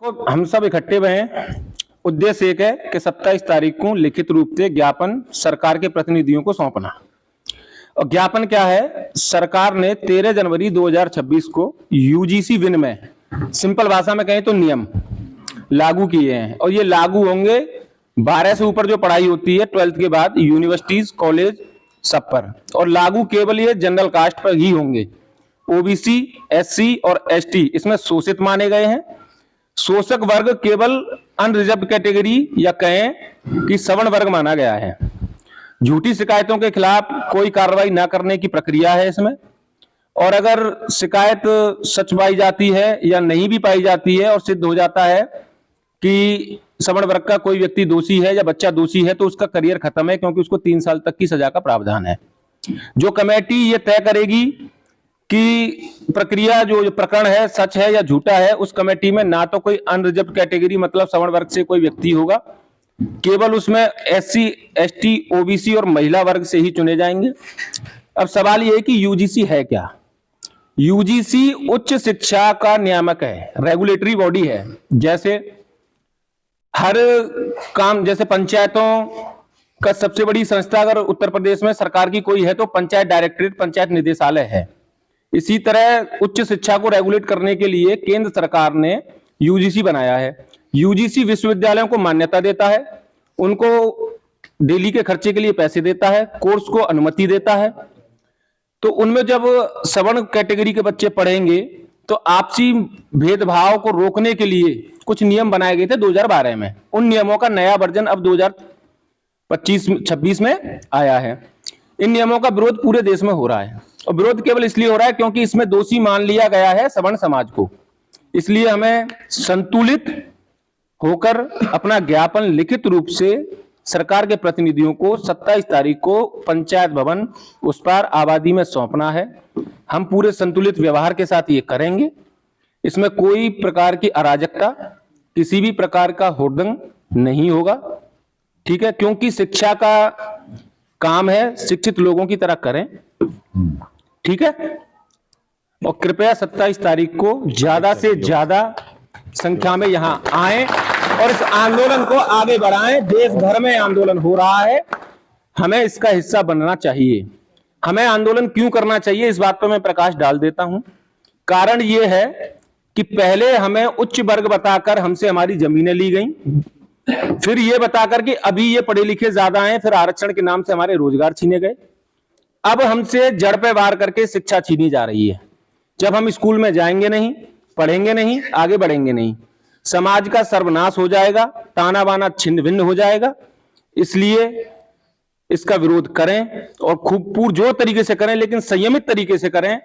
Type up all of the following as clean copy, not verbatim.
तो हम सब इकट्ठे हुए हैं। उद्देश्य एक है कि 27 तारीख को लिखित रूप से ज्ञापन सरकार के प्रतिनिधियों को सौंपना। और ज्ञापन क्या है? सरकार ने 13 जनवरी 2026 को यूजीसी विन में, सिंपल भाषा में कहें तो नियम लागू किए हैं। और ये लागू होंगे 12 से ऊपर जो पढ़ाई होती है 12th के बाद, यूनिवर्सिटीज, कॉलेज सब पर। और लागू केवल ये जनरल कास्ट पर ही होंगे। ओबीसी, एससी और एसटी इसमें शोषित माने गए हैं। शोषक वर्ग केवल अनरिजर्व कैटेगरी या कहें कि सवर्ण वर्ग माना गया है। झूठी शिकायतों के खिलाफ कोई कार्रवाई न करने की प्रक्रिया है इसमें। और अगर शिकायत सच पाई जाती है या नहीं भी पाई जाती है और सिद्ध हो जाता है कि सवर्ण वर्ग का कोई व्यक्ति दोषी है या बच्चा दोषी है, तो उसका करियर खत्म है, क्योंकि उसको 3 साल तक की सजा का प्रावधान है। जो कमेटी ये तय करेगी कि प्रक्रिया जो प्रकरण है सच है या झूठा है, उस कमेटी में ना तो कोई अनरिजर्व कैटेगरी मतलब सवर्ण वर्ग से कोई व्यक्ति होगा, केवल उसमें एससी, एसटी, ओबीसी और महिला वर्ग से ही चुने जाएंगे। अब सवाल यह है कि यूजीसी है क्या? यूजीसी उच्च शिक्षा का नियामक है, रेगुलेटरी बॉडी है। जैसे हर काम, जैसे पंचायतों का सबसे बड़ी संस्था अगर उत्तर प्रदेश में सरकार की कोई है तो पंचायत डायरेक्टरेट, पंचायत निदेशालय है। इसी तरह उच्च शिक्षा को रेगुलेट करने के लिए केंद्र सरकार ने यूजीसी बनाया है। यूजीसी विश्वविद्यालयों को मान्यता देता है, उनको डेली के खर्चे के लिए पैसे देता है, कोर्स को अनुमति देता है। तो उनमें जब सवर्ण कैटेगरी के बच्चे पढ़ेंगे तो आपसी भेदभाव को रोकने के लिए कुछ नियम बनाए गए थे 2012 में। उन नियमों का नया वर्जन अब 2025-26 में आया है। इन नियमों का विरोध पूरे देश में हो रहा है, और विरोध केवल इसलिए हो रहा है क्योंकि इसमें दोषी मान लिया गया है सवर्ण समाज को। इसलिए हमें संतुलित होकर अपना ज्ञापन लिखित रूप से सरकार के प्रतिनिधियों को 27 तारीख को पंचायत भवन उस पार आबादी में सौंपना है। हम पूरे संतुलित व्यवहार के साथ ये करेंगे। इसमें कोई प्रकार की अराजकता, किसी भी प्रकार का हुड़दंग नहीं होगा, ठीक है? क्योंकि शिक्षा का काम है, शिक्षित लोगों की तरह करें, ठीक है? और कृपया 27 तारीख को ज्यादा से ज्यादा संख्या में यहां आएं और इस आंदोलन को आगे बढ़ाएं। देश भर में आंदोलन हो रहा है, हमें इसका हिस्सा बनना चाहिए। हमें आंदोलन क्यों करना चाहिए, इस बात पर मैं प्रकाश डाल देता हूं। कारण यह है कि पहले हमें उच्च वर्ग बताकर हमसे हमारी जमीनें ली गई, फिर यह बताकर कि अभी ये पढ़े लिखे ज्यादा हैं, फिर आरक्षण के नाम से हमारे रोजगार छीने गए। अब हमसे जड़ पे वार करके शिक्षा छीनी जा रही है। जब हम स्कूल में जाएंगे नहीं, पढ़ेंगे नहीं, आगे बढ़ेंगे नहीं, समाज का सर्वनाश हो जाएगा, ताना बाना छिन्न भिन्न हो जाएगा। इसलिए इसका विरोध करें और खूब पुरजोर तरीके से करें, लेकिन संयमित तरीके से करें।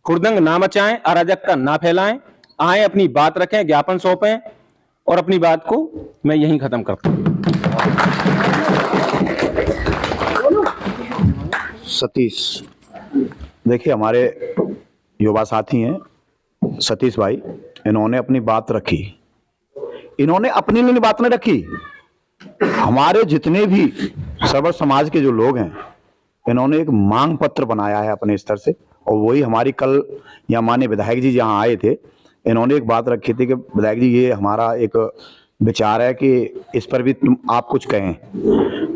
हुड़दंग ना मचाएं, अराजकता ना फैलाएं, आए अपनी बात रखें, ज्ञापन सौंपें, और अपनी बात को मैं यहीं खत्म करता हूं। सतीश, देखिए हमारे युवा साथी हैं सतीश भाई, इन्होंने अपनी बात रखी। इन्होंने अपनी लिए बात नहीं रखी, हमारे जितने भी सर्व समाज के जो लोग हैं, इन्होंने एक मांग पत्र बनाया है अपने स्तर से। और वही हमारी कल यहाँ माननीय विधायक जी जहाँ आए थे, इन्होंने एक बात रखी थी कि विधायक जी ये हमारा एक विचार है कि इस पर भी आप कुछ कहें।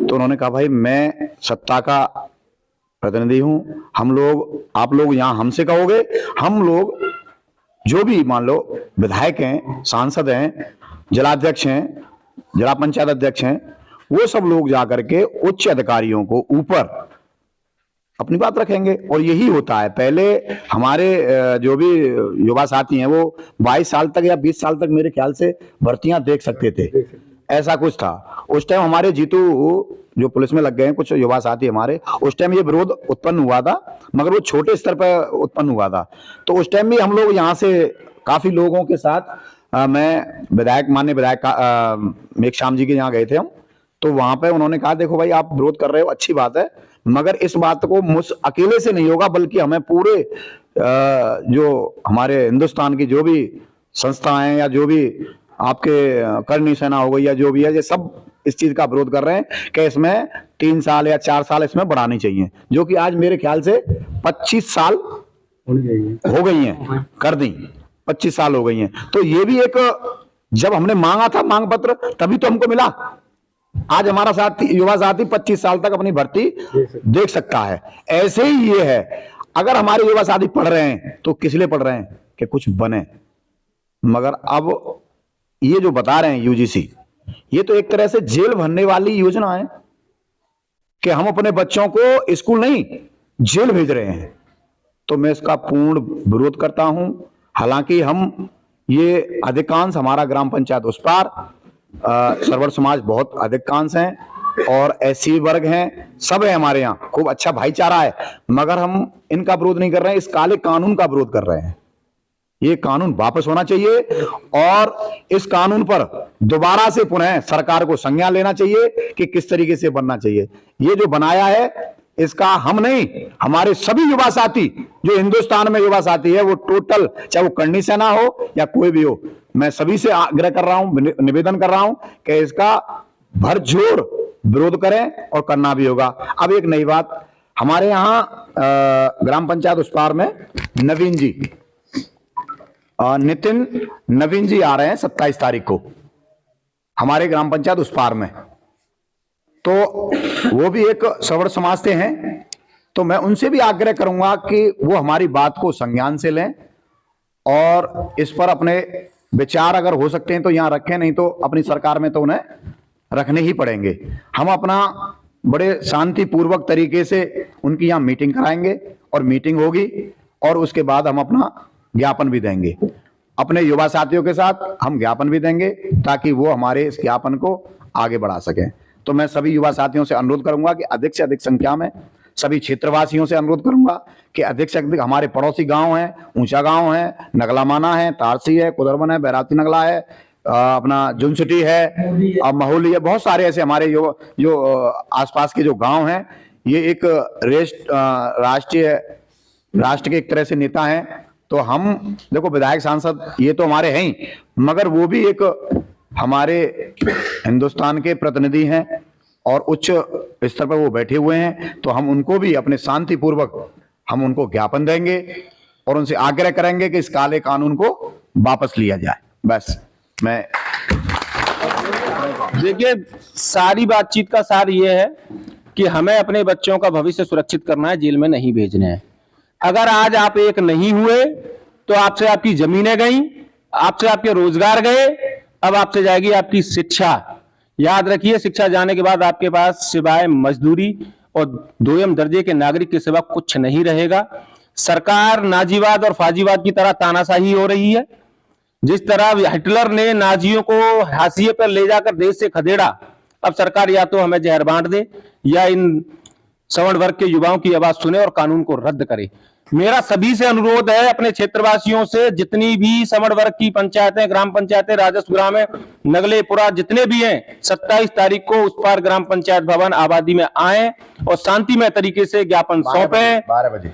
तो उन्होंने कहा भाई मैं सत्ता का प्रतिनिधि हूं, हम लोग, आप लोग यहाँ हमसे कहोगे, हम लोग जो भी मान लो विधायक हैं, सांसद हैं, जिलाध्यक्ष हैं, जिला पंचायत अध्यक्ष हैं, वो सब लोग जाकर के उच्च अधिकारियों को ऊपर अपनी बात रखेंगे। और यही होता है। पहले हमारे जो भी युवा साथी हैं वो 22 साल तक या 20 साल तक मेरे ख्याल से भर्तियां देख सकते थे, ऐसा कुछ था। उस टाइम हमारे जीतू जो पुलिस में लग गए हैं कुछ युवा साथी हमारे, उस टाइम ये विरोध उत्पन्न हुआ था, मगर वो छोटे स्तर पर उत्पन्न हुआ था। तो उस टाइम भी हम लोग यहाँ से काफी लोगों के साथ मैं विधायक, माननीय विधायक मेघश्याम जी के यहाँ गए थे हम। तो वहां पे उन्होंने कहा देखो भाई आप विरोध कर रहे हो, अच्छी बात है, मगर इस बात को मुझ अकेले से नहीं होगा, बल्कि हमें पूरे जो हमारे हिंदुस्तान की जो भी संस्थाएं या जो भी आपके करनी सेना हो गई या जो भी है, ये सब इस चीज का विरोध कर रहे हैं कि इसमें 3 साल या 4 साल इसमें बढ़ानी चाहिए, जो कि आज मेरे ख्याल से 25 साल हो गई हैं, कर दी 25 साल हो गई हैं। तो ये भी एक जब हमने मांगा था मांग पत्र तभी तो हमको मिला। आज हमारा साथी, युवा साथी 25 साल तक अपनी भर्ती देख सकता है। ऐसे ही ये है, अगर हमारे युवा साथी पढ़ रहे हैं तो किस लिए पढ़ रहे हैं कि कुछ बने। मगर अब ये जो बता रहे हैं यूजीसी, ये तो एक तरह से जेल भरने वाली योजना है कि हम अपने बच्चों को स्कूल नहीं जेल भेज रहे हैं। तो मैं इसका पूर्ण विरोध करता हूं। हालांकि हम ये अधिकांश हमारा ग्राम पंचायत उस पार सर्वर समाज बहुत अधिकांश हैं और एससी वर्ग हैं, सब है हमारे यहाँ, खूब अच्छा भाईचारा है। मगर हम इनका विरोध नहीं कर रहे हैं, इस काले कानून का विरोध कर रहे हैं। ये कानून वापस होना चाहिए और इस कानून पर दोबारा से पुनः सरकार को संज्ञान लेना चाहिए कि किस तरीके से बनना चाहिए। ये जो बनाया है इसका हम नहीं, हमारे सभी युवा साथी जो हिंदुस्तान में युवा साथी है, वो टोटल, चाहे वो करनी सेना हो या कोई भी हो, मैं सभी से आग्रह कर रहा हूं, निवेदन कर रहा हूं कि इसका भरजोर विरोध करें और करना भी होगा। अब एक नई बात, हमारे यहां ग्राम पंचायत उस पार में नवीन जी, नितिन नवीन जी आ रहे हैं 27 तारीख को हमारे ग्राम पंचायत उस पार में। तो वो भी एक सवर्ण समाज से हैं, तो मैं उनसे भी आग्रह करूंगा कि वो हमारी बात को संज्ञान से लें और इस पर अपने विचार अगर हो सकते हैं तो यहां रखें, नहीं तो अपनी सरकार में तो उन्हें रखने ही पड़ेंगे। हम अपना बड़े शांतिपूर्वक तरीके से उनकी यहां मीटिंग कराएंगे और मीटिंग होगी और उसके बाद हम अपना ज्ञापन भी देंगे। अपने युवा साथियों के साथ हम ज्ञापन भी देंगे ताकि वो हमारे इस ज्ञापन को आगे बढ़ा सकें। तो मैं सभी युवा साथियों से अनुरोध करूंगा कि अधिक से अधिक संख्या में, सभी क्षेत्रवासियों से अनुरोध करूंगा कि अधिक से अधिक, हमारे पड़ोसी गांव हैं, ऊंचा गांव है, नगला माना है, तारसी है, कुदरबन है, बैराती नगला है, अपना जुनसिटी है, महोली है, बहुत सारे ऐसे हमारे जो आसपास के जो गांव हैं, ये एक राष्ट्र के एक तरह से नेता हैं। तो हम देखो विधायक सांसद ये तो हमारे हैं ही, मगर वो भी एक हमारे हिंदुस्तान के प्रतिनिधि हैं और उच्च स्तर पर वो बैठे हुए हैं। तो हम उनको भी अपने शांतिपूर्वक हम उनको ज्ञापन देंगे और उनसे आग्रह करेंगे कि इस काले कानून को वापस लिया जाए। बस मैं देखिए, सारी बातचीत का सार ये है कि हमें अपने बच्चों का भविष्य सुरक्षित करना है, जेल में नहीं भेजने हैं। अगर आज आप एक नहीं हुए तो आपसे आपकी जमीनें गई, आपसे आपके रोजगार गए, अब आपसे जाएगी आपकी शिक्षा। याद रखिए, शिक्षा जाने के बाद आपके पास सिवाय मजदूरी और दोयम दर्जे के नागरिक के सिवा कुछ नहीं रहेगा। सरकार नाजीवाद और फाजीवाद की तरह तानाशाही हो रही है। जिस तरह हिटलर ने नाजियों को हाशिए पर ले जाकर देश से खदेड़ा, अब सरकार या तो हमें जहर बांट दे या इन सवर्ण वर्ग के युवाओं की आवाज सुने और कानून को रद्द करे। मेरा सभी से अनुरोध है, अपने क्षेत्रवासियों से, जितनी भी सवर्ण वर्ग की पंचायतें, ग्राम पंचायतें, राजस्व ग्राम है, नगलेपुरा जितने भी हैं, 27 तारीख को उस पार ग्राम पंचायत भवन आबादी में आए और शांतिमय तरीके से ज्ञापन सौंपें 12 बजे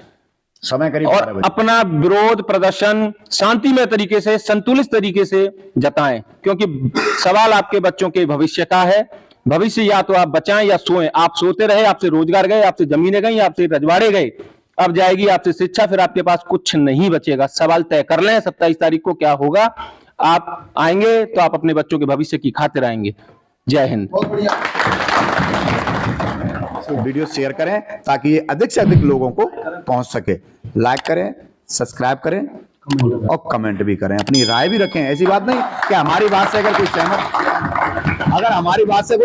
समय करीब और अपना विरोध प्रदर्शन शांतिमय तरीके से, संतुलित तरीके से जताएं, क्योंकि सवाल आपके बच्चों के भविष्य का है। भविष्य या तो आप बचाएं या सोएं। आप सोते रहे, आपसे रोजगार गए, आपसे जमीनें गई, आपसे रजवाड़े गए, अब जाएगी आपसे शिक्षा, फिर आपके पास कुछ नहीं बचेगा। सवाल तय कर लें 27 तारीख को क्या होगा। आप आएंगे तो आप अपने बच्चों के भविष्य की खातिर आएंगे। जय हिंद। वीडियो शेयर करें ताकि ये अधिक से अधिक लोगों को पहुंच सके। लाइक करें, सब्सक्राइब करें और कमेंट भी करें, अपनी राय भी रखें। ऐसी बात नहीं कि हमारी बात से अगर कोई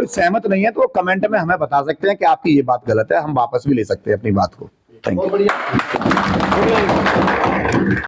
सहमत नहीं है तो कमेंट में हमें बता सकते हैं कि आपकी ये बात गलत है, हम वापस भी ले सकते हैं अपनी बात को। Thank you.